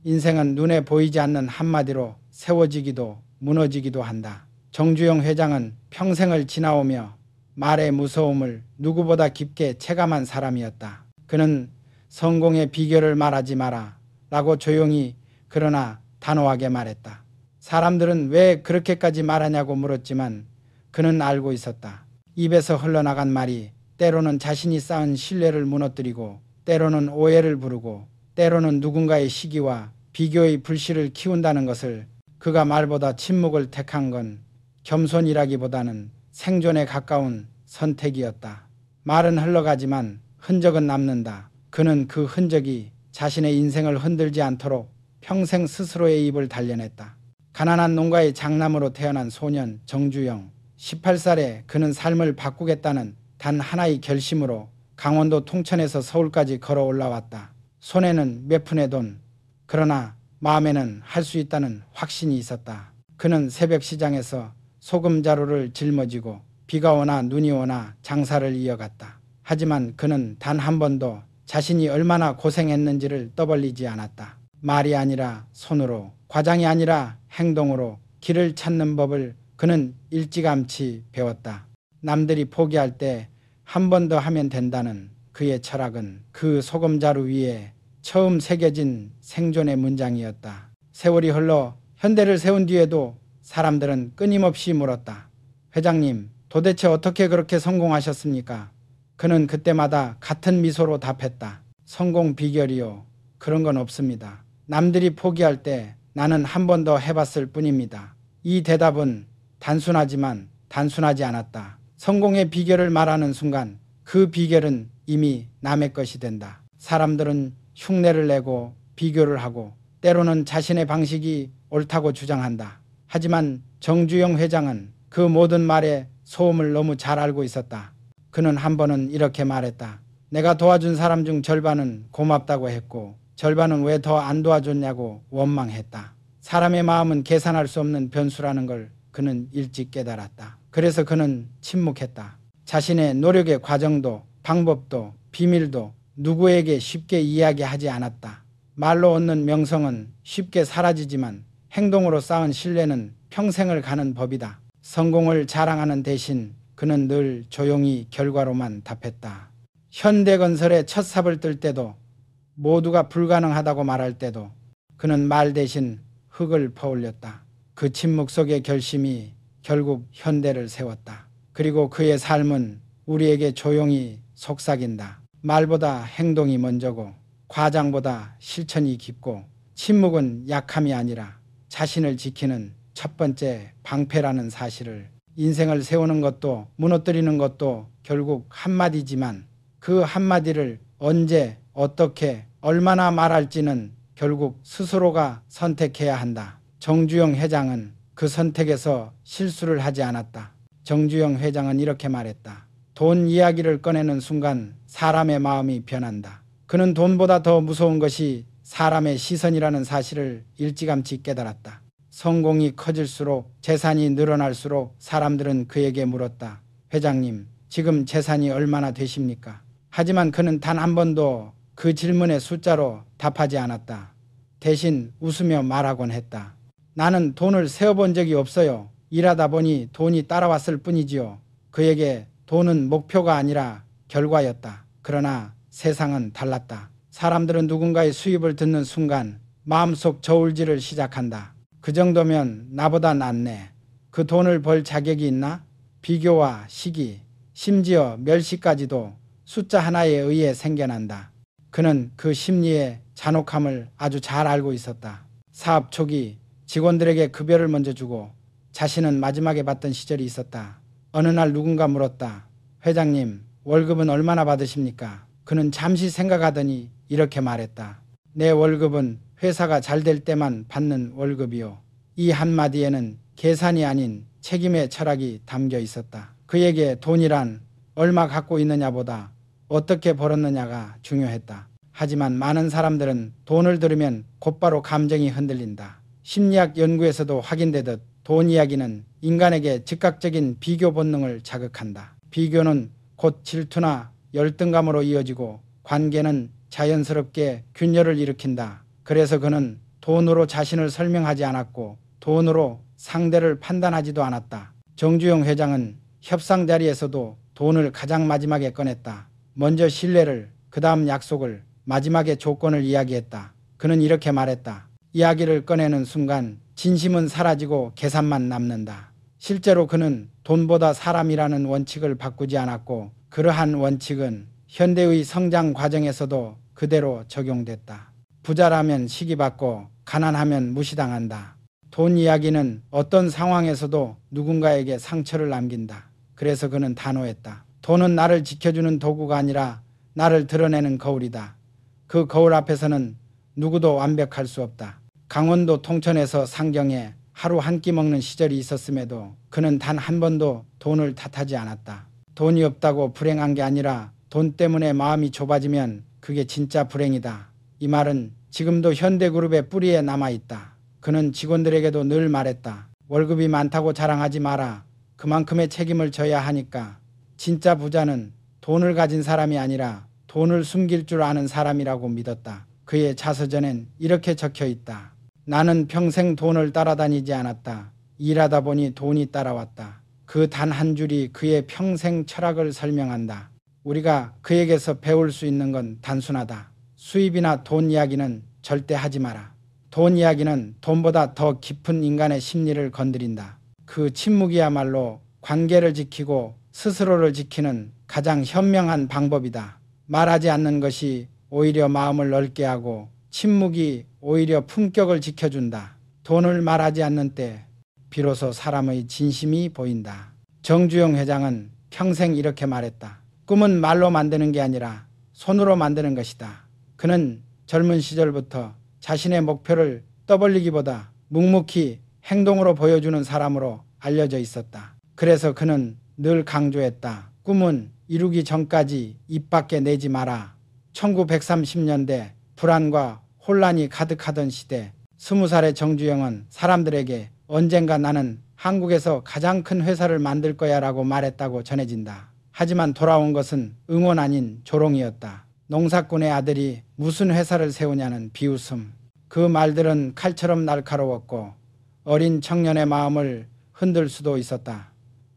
인생은 눈에 보이지 않는 한마디로 세워지기도 무너지기도 한다. 정주영 회장은 평생을 지나오며 말의 무서움을 누구보다 깊게 체감한 사람이었다. 그는 성공의 비결을 말하지 마라 라고 조용히 그러나 단호하게 말했다. 사람들은 왜 그렇게까지 말하냐고 물었지만 그는 알고 있었다. 입에서 흘러나간 말이 때로는 자신이 쌓은 신뢰를 무너뜨리고 때로는 오해를 부르고 때로는 누군가의 시기와 비교의 불씨를 키운다는 것을 그가 말보다 침묵을 택한 건 겸손이라기보다는 생존에 가까운 선택이었다. 말은 흘러가지만 흔적은 남는다. 그는 그 흔적이 자신의 인생을 흔들지 않도록 평생 스스로의 입을 단련했다. 가난한 농가의 장남으로 태어난 소년 정주영. 18살에 그는 삶을 바꾸겠다는 단 하나의 결심으로 강원도 통천에서 서울까지 걸어 올라왔다. 손에는 몇 푼의 돈, 그러나 마음에는 할 수 있다는 확신이 있었다. 그는 새벽 시장에서 소금 자루를 짊어지고 비가 오나 눈이 오나 장사를 이어갔다. 하지만 그는 단 한 번도 자신이 얼마나 고생했는지를 떠벌리지 않았다. 말이 아니라 손으로, 과장이 아니라 행동으로 길을 찾는 법을 그는 일찌감치 배웠다. 남들이 포기할 때 한 번 더 하면 된다는 그의 철학은 그 소금자루 위에 처음 새겨진 생존의 문장이었다. 세월이 흘러 현대를 세운 뒤에도 사람들은 끊임없이 물었다. 회장님, 도대체 어떻게 그렇게 성공하셨습니까? 그는 그때마다 같은 미소로 답했다. 성공 비결이요. 그런 건 없습니다. 남들이 포기할 때 나는 한 번 더 해봤을 뿐입니다. 이 대답은 단순하지만 단순하지 않았다. 성공의 비결을 말하는 순간 그 비결은 이미 남의 것이 된다. 사람들은 흉내를 내고 비교를 하고 때로는 자신의 방식이 옳다고 주장한다. 하지만 정주영 회장은 그 모든 말에 소음을 너무 잘 알고 있었다. 그는 한 번은 이렇게 말했다. 내가 도와준 사람 중 절반은 고맙다고 했고 절반은 왜 더 안 도와줬냐고 원망했다. 사람의 마음은 계산할 수 없는 변수라는 걸 그는 일찍 깨달았다. 그래서 그는 침묵했다. 자신의 노력의 과정도 방법도 비밀도 누구에게 쉽게 이야기하지 않았다. 말로 얻는 명성은 쉽게 사라지지만 행동으로 쌓은 신뢰는 평생을 가는 법이다. 성공을 자랑하는 대신 그는 늘 조용히 결과로만 답했다. 현대건설의 첫 삽을 뜰 때도 모두가 불가능하다고 말할 때도 그는 말 대신 흙을 퍼올렸다. 그 침묵 속의 결심이 결국 현대를 세웠다. 그리고 그의 삶은 우리에게 조용히 속삭인다. 말보다 행동이 먼저고 과장보다 실천이 깊고 침묵은 약함이 아니라 자신을 지키는 첫 번째 방패라는 사실을. 인생을 세우는 것도 무너뜨리는 것도 결국 한마디지만 그 한마디를 언제 어떻게 얼마나 말할지는 결국 스스로가 선택해야 한다. 정주영 회장은 그 선택에서 실수를 하지 않았다. 정주영 회장은 이렇게 말했다. 돈 이야기를 꺼내는 순간 사람의 마음이 변한다. 그는 돈보다 더 무서운 것이 사람의 시선이라는 사실을 일찌감치 깨달았다. 성공이 커질수록 재산이 늘어날수록 사람들은 그에게 물었다. 회장님, 지금 재산이 얼마나 되십니까? 하지만 그는 단 한 번도 그 질문의 숫자로 답하지 않았다. 대신 웃으며 말하곤 했다. 나는 돈을 세어본 적이 없어요. 일하다 보니 돈이 따라왔을 뿐이지요. 그에게 돈은 목표가 아니라 결과였다. 그러나 세상은 달랐다. 사람들은 누군가의 수입을 듣는 순간 마음속 저울질을 시작한다. 그 정도면 나보다 낫네. 그 돈을 벌 자격이 있나? 비교와 시기, 심지어 멸시까지도 숫자 하나에 의해 생겨난다. 그는 그 심리의 잔혹함을 아주 잘 알고 있었다. 사업 초기 직원들에게 급여를 먼저 주고 자신은 마지막에 받던 시절이 있었다. 어느 날 누군가 물었다. 회장님, 월급은 얼마나 받으십니까? 그는 잠시 생각하더니 이렇게 말했다. 내 월급은 회사가 잘 될 때만 받는 월급이요. 이 한마디에는 계산이 아닌 책임의 철학이 담겨 있었다. 그에게 돈이란 얼마 갖고 있느냐보다 어떻게 벌었느냐가 중요했다. 하지만 많은 사람들은 돈을 들으면 곧바로 감정이 흔들린다. 심리학 연구에서도 확인되듯 돈 이야기는 인간에게 즉각적인 비교 본능을 자극한다. 비교는 곧 질투나 열등감으로 이어지고 관계는 자연스럽게 균열을 일으킨다. 그래서 그는 돈으로 자신을 설명하지 않았고 돈으로 상대를 판단하지도 않았다. 정주영 회장은 협상 자리에서도 돈을 가장 마지막에 꺼냈다. 먼저 신뢰를, 그 다음 약속을, 마지막에 조건을 이야기했다. 그는 이렇게 말했다. 이야기를 꺼내는 순간 진심은 사라지고 계산만 남는다. 실제로 그는 돈보다 사람이라는 원칙을 바꾸지 않았고 그러한 원칙은 현대의 성장 과정에서도 그대로 적용됐다. 부자라면 시기받고 가난하면 무시당한다. 돈 이야기는 어떤 상황에서도 누군가에게 상처를 남긴다. 그래서 그는 단호했다. 돈은 나를 지켜주는 도구가 아니라 나를 드러내는 거울이다. 그 거울 앞에서는 누구도 완벽할 수 없다. 강원도 통천에서 상경에 하루 한 끼 먹는 시절이 있었음에도 그는 단 한 번도 돈을 탓하지 않았다. 돈이 없다고 불행한 게 아니라 돈 때문에 마음이 좁아지면 그게 진짜 불행이다. 이 말은 지금도 현대그룹의 뿌리에 남아있다. 그는 직원들에게도 늘 말했다. 월급이 많다고 자랑하지 마라. 그만큼의 책임을 져야 하니까. 진짜 부자는 돈을 가진 사람이 아니라 돈을 숨길 줄 아는 사람이라고 믿었다. 그의 자서전엔 이렇게 적혀 있다. 나는 평생 돈을 따라다니지 않았다. 일하다 보니 돈이 따라왔다. 그 단 한 줄이 그의 평생 철학을 설명한다. 우리가 그에게서 배울 수 있는 건 단순하다. 수입이나 돈 이야기는 절대 하지 마라. 돈 이야기는 돈보다 더 깊은 인간의 심리를 건드린다. 그 침묵이야말로 관계를 지키고 스스로를 지키는 가장 현명한 방법이다. 말하지 않는 것이 오히려 마음을 넓게 하고 침묵이 오히려 품격을 지켜준다. 돈을 말하지 않는 때 비로소 사람의 진심이 보인다. 정주영 회장은 평생 이렇게 말했다. 꿈은 말로 만드는 게 아니라 손으로 만드는 것이다. 그는 젊은 시절부터 자신의 목표를 떠벌리기보다 묵묵히 행동으로 보여주는 사람으로 알려져 있었다. 그래서 그는 늘 강조했다. 꿈은 이루기 전까지 입 밖에 내지 마라. 1930년대 불안과 혼란이 가득하던 시대 20살의 정주영은 사람들에게 언젠가 나는 한국에서 가장 큰 회사를 만들 거야 라고 말했다고 전해진다. 하지만 돌아온 것은 응원 아닌 조롱이었다. 농사꾼의 아들이 무슨 회사를 세우냐는 비웃음. 그 말들은 칼처럼 날카로웠고 어린 청년의 마음을 흔들 수도 있었다.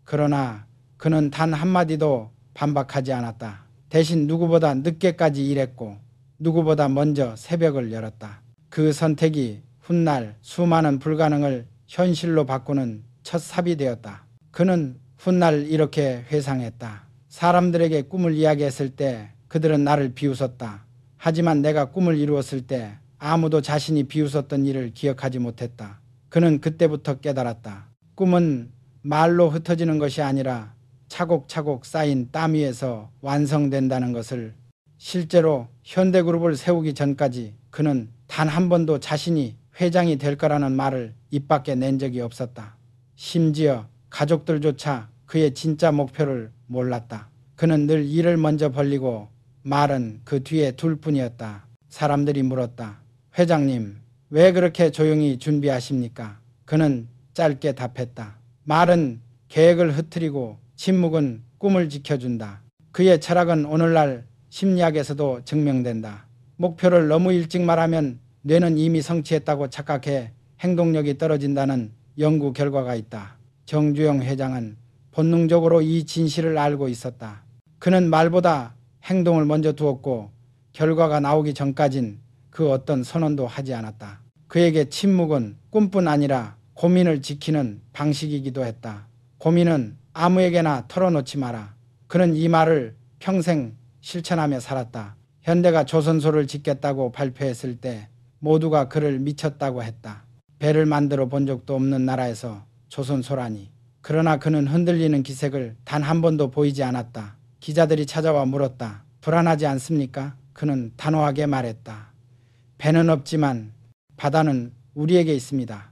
그러나 그는 단 한마디도 반박하지 않았다. 대신 누구보다 늦게까지 일했고 누구보다 먼저 새벽을 열었다. 그 선택이 훗날 수많은 불가능을 현실로 바꾸는 첫 삽이 되었다. 그는 훗날 이렇게 회상했다. 사람들에게 꿈을 이야기했을 때 그들은 나를 비웃었다. 하지만 내가 꿈을 이루었을 때 아무도 자신이 비웃었던 일을 기억하지 못했다. 그는 그때부터 깨달았다. 꿈은 말로 흩어지는 것이 아니라 차곡차곡 쌓인 땀 위에서 완성된다는 것을. 실제로 현대그룹을 세우기 전까지 그는 단 한 번도 자신이 회장이 될 거라는 말을 입 밖에 낸 적이 없었다. 심지어 가족들조차 그의 진짜 목표를 몰랐다. 그는 늘 일을 먼저 벌리고 말은 그 뒤에 둘 뿐이었다. 사람들이 물었다. 회장님, 왜 그렇게 조용히 준비하십니까? 그는 짧게 답했다. 말은 계획을 흐트리고 침묵은 꿈을 지켜준다. 그의 철학은 오늘날 심리학에서도 증명된다. 목표를 너무 일찍 말하면 뇌는 이미 성취했다고 착각해 행동력이 떨어진다는 연구 결과가 있다. 정주영 회장은 본능적으로 이 진실을 알고 있었다. 그는 말보다 행동을 먼저 두었고 결과가 나오기 전까진 그 어떤 선언도 하지 않았다. 그에게 침묵은 꿈뿐 아니라 고민을 지키는 방식이기도 했다. 고민은 아무에게나 털어놓지 마라. 그는 이 말을 평생 실천하며 살았다. 현대가 조선소를 짓겠다고 발표했을 때 모두가 그를 미쳤다고 했다. 배를 만들어 본 적도 없는 나라에서 조선소라니. 그러나 그는 흔들리는 기색을 단 한 번도 보이지 않았다. 기자들이 찾아와 물었다. 불안하지 않습니까? 그는 단호하게 말했다. 배는 없지만 바다는 우리에게 있습니다.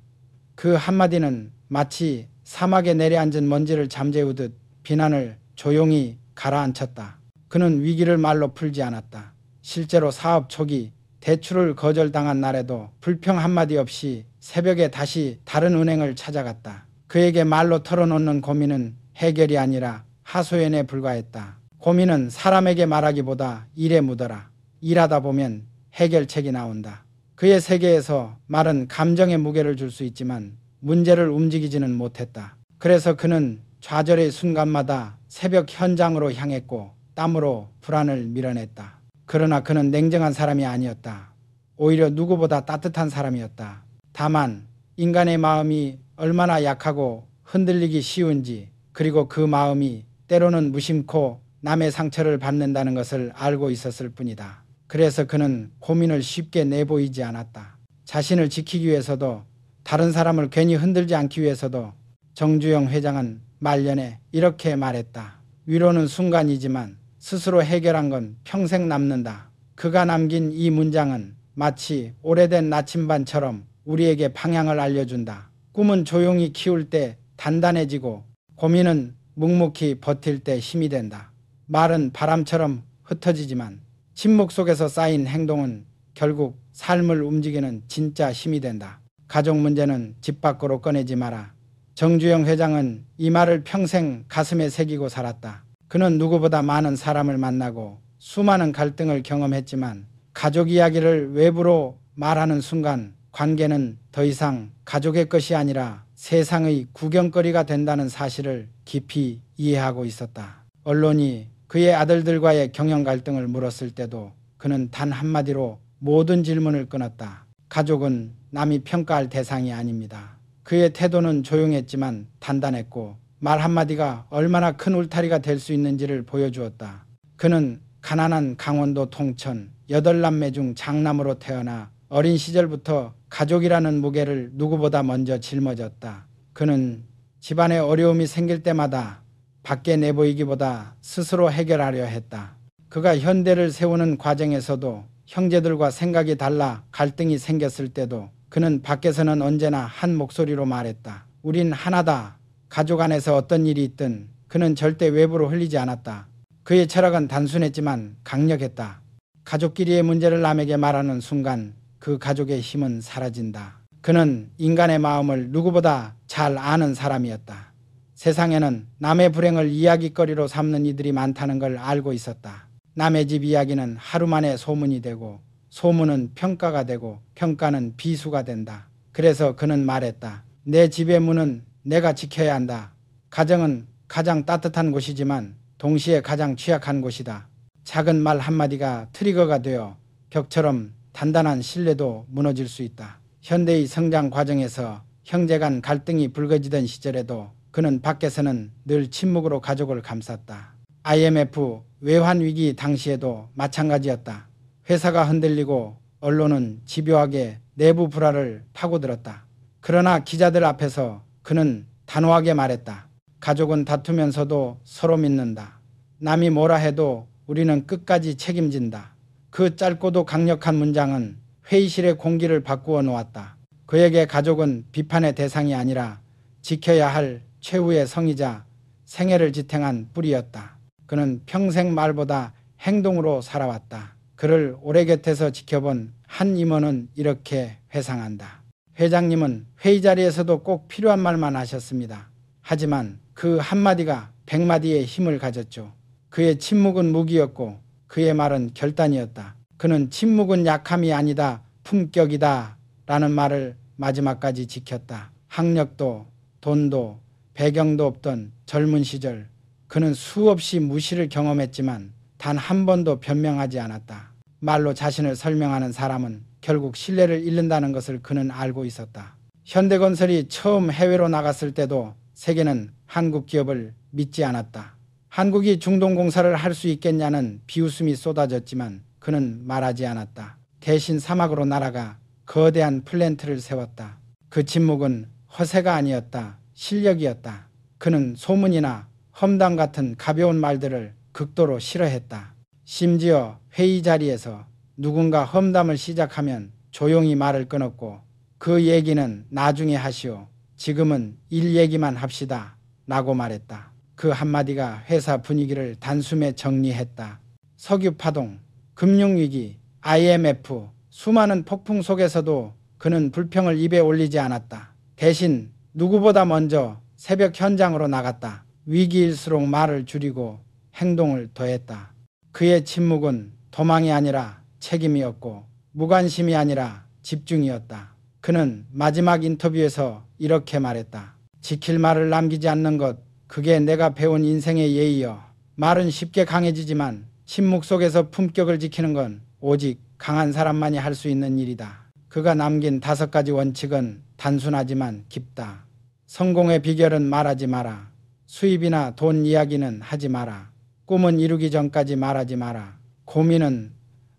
그 한마디는 마치 사막에 내려앉은 먼지를 잠재우듯 비난을 조용히 가라앉혔다. 그는 위기를 말로 풀지 않았다. 실제로 사업 초기 대출을 거절당한 날에도 불평 한마디 없이 새벽에 다시 다른 은행을 찾아갔다. 그에게 말로 털어놓는 고민은 해결이 아니라 하소연에 불과했다. 고민은 사람에게 말하기보다 일에 묻어라. 일하다 보면 해결책이 나온다. 그의 세계에서 말은 감정의 무게를 줄 수 있지만 문제를 움직이지는 못했다. 그래서 그는 좌절의 순간마다 새벽 현장으로 향했고 땀으로 불안을 밀어냈다. 그러나 그는 냉정한 사람이 아니었다. 오히려 누구보다 따뜻한 사람이었다. 다만 인간의 마음이 얼마나 약하고 흔들리기 쉬운지, 그리고 그 마음이 때로는 무심코 남의 상처를 받는다는 것을 알고 있었을 뿐이다. 그래서 그는 고민을 쉽게 내보이지 않았다. 자신을 지키기 위해서도 다른 사람을 괜히 흔들지 않기 위해서도 정주영 회장은 말년에 이렇게 말했다. 위로는 순간이지만 스스로 해결한 건 평생 남는다. 그가 남긴 이 문장은 마치 오래된 나침반처럼 우리에게 방향을 알려준다. 꿈은 조용히 키울 때 단단해지고 고민은 묵묵히 버틸 때 힘이 된다. 말은 바람처럼 흩어지지만 침묵 속에서 쌓인 행동은 결국 삶을 움직이는 진짜 힘이 된다. 가족 문제는 집 밖으로 꺼내지 마라. 정주영 회장은 이 말을 평생 가슴에 새기고 살았다. 그는 누구보다 많은 사람을 만나고 수많은 갈등을 경험했지만 가족 이야기를 외부로 말하는 순간 관계는 더 이상 가족의 것이 아니라 세상의 구경거리가 된다는 사실을 깊이 이해하고 있었다. 언론이 그의 아들들과의 경영 갈등을 물었을 때도 그는 단 한마디로 모든 질문을 끊었다. 가족은 남이 평가할 대상이 아닙니다. 그의 태도는 조용했지만 단단했고 말 한마디가 얼마나 큰 울타리가 될 수 있는지를 보여주었다. 그는 가난한 강원도 통천 8남매 중 장남으로 태어나 어린 시절부터 가족이라는 무게를 누구보다 먼저 짊어졌다. 그는 집안에 어려움이 생길 때마다 밖에 내보이기보다 스스로 해결하려 했다. 그가 현대를 세우는 과정에서도 형제들과 생각이 달라 갈등이 생겼을 때도 그는 밖에서는 언제나 한 목소리로 말했다. 우린 하나다. 가족 안에서 어떤 일이 있든 그는 절대 외부로 흘리지 않았다. 그의 철학은 단순했지만 강력했다. 가족끼리의 문제를 남에게 말하는 순간 그 가족의 힘은 사라진다. 그는 인간의 마음을 누구보다 잘 아는 사람이었다. 세상에는 남의 불행을 이야기거리로 삼는 이들이 많다는 걸 알고 있었다. 남의 집 이야기는 하루 만에 소문이 되고 소문은 평가가 되고 평가는 비수가 된다. 그래서 그는 말했다. 내 집의 문은 내가 지켜야 한다. 가정은 가장 따뜻한 곳이지만 동시에 가장 취약한 곳이다. 작은 말 한마디가 트리거가 되어 벽처럼 단단한 신뢰도 무너질 수 있다. 현대의 성장 과정에서 형제 간 갈등이 불거지던 시절에도 그는 밖에서는 늘 침묵으로 가족을 감쌌다. IMF 외환위기 당시에도 마찬가지였다. 회사가 흔들리고 언론은 집요하게 내부 불화를 파고들었다. 그러나 기자들 앞에서 그는 단호하게 말했다. 가족은 다투면서도 서로 믿는다. 남이 뭐라 해도 우리는 끝까지 책임진다. 그 짧고도 강력한 문장은 회의실의 공기를 바꾸어 놓았다. 그에게 가족은 비판의 대상이 아니라 지켜야 할 최후의 성이자 생애를 지탱한 뿌리였다. 그는 평생 말보다 행동으로 살아왔다. 그를 오래 곁에서 지켜본 한 임원은 이렇게 회상한다. 회장님은 회의 자리에서도 꼭 필요한 말만 하셨습니다. 하지만 그 한마디가 100마디의 힘을 가졌죠. 그의 침묵은 무기였고 그의 말은 결단이었다. 그는 침묵은 약함이 아니다, 품격이다 라는 말을 마지막까지 지켰다. 학력도 돈도 배경도 없던 젊은 시절 그는 수없이 무시를 경험했지만 단 한 번도 변명하지 않았다. 말로 자신을 설명하는 사람은 결국 신뢰를 잃는다는 것을 그는 알고 있었다. 현대건설이 처음 해외로 나갔을 때도 세계는 한국 기업을 믿지 않았다. 한국이 중동공사를 할 수 있겠냐는 비웃음이 쏟아졌지만 그는 말하지 않았다. 대신 사막으로 날아가 거대한 플랜트를 세웠다. 그 침묵은 허세가 아니었다. 실력이었다. 그는 소문이나 험담 같은 가벼운 말들을 극도로 싫어했다. 심지어 회의 자리에서 누군가 험담을 시작하면 조용히 말을 끊었고 그 얘기는 나중에 하시오. 지금은 일 얘기만 합시다. 라고 말했다. 그 한마디가 회사 분위기를 단숨에 정리했다. 석유파동, 금융위기, IMF, 수많은 폭풍 속에서도 그는 불평을 입에 올리지 않았다. 대신 누구보다 먼저 새벽 현장으로 나갔다. 위기일수록 말을 줄이고 행동을 더했다. 그의 침묵은 도망이 아니라 책임이었고 무관심이 아니라 집중이었다. 그는 마지막 인터뷰에서 이렇게 말했다. 지킬 말을 남기지 않는 것, 그게 내가 배운 인생의 예의여. 말은 쉽게 강해지지만 침묵 속에서 품격을 지키는 건 오직 강한 사람만이 할 수 있는 일이다. 그가 남긴 5가지 원칙은 단순하지만 깊다. 성공의 비결은 말하지 마라. 수입이나 돈 이야기는 하지 마라. 꿈은 이루기 전까지 말하지 마라. 고민은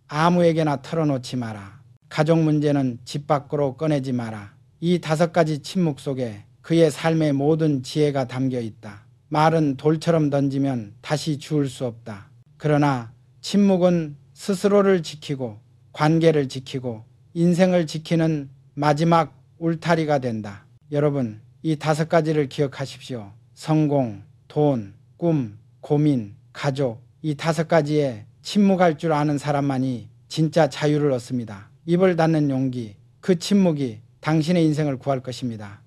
아무에게나 털어놓지 마라. 가족 문제는 집 밖으로 꺼내지 마라. 이 5가지 침묵 속에 그의 삶의 모든 지혜가 담겨 있다. 말은 돌처럼 던지면 다시 주울 수 없다. 그러나 침묵은 스스로를 지키고 관계를 지키고 인생을 지키는 마지막 울타리가 된다. 여러분, 이 5가지를 기억하십시오. 성공, 돈, 꿈, 고민, 가족, 이 5가지에 침묵할 줄 아는 사람만이 진짜 자유를 얻습니다. 입을 닫는 용기, 그 침묵이 당신의 인생을 구할 것입니다.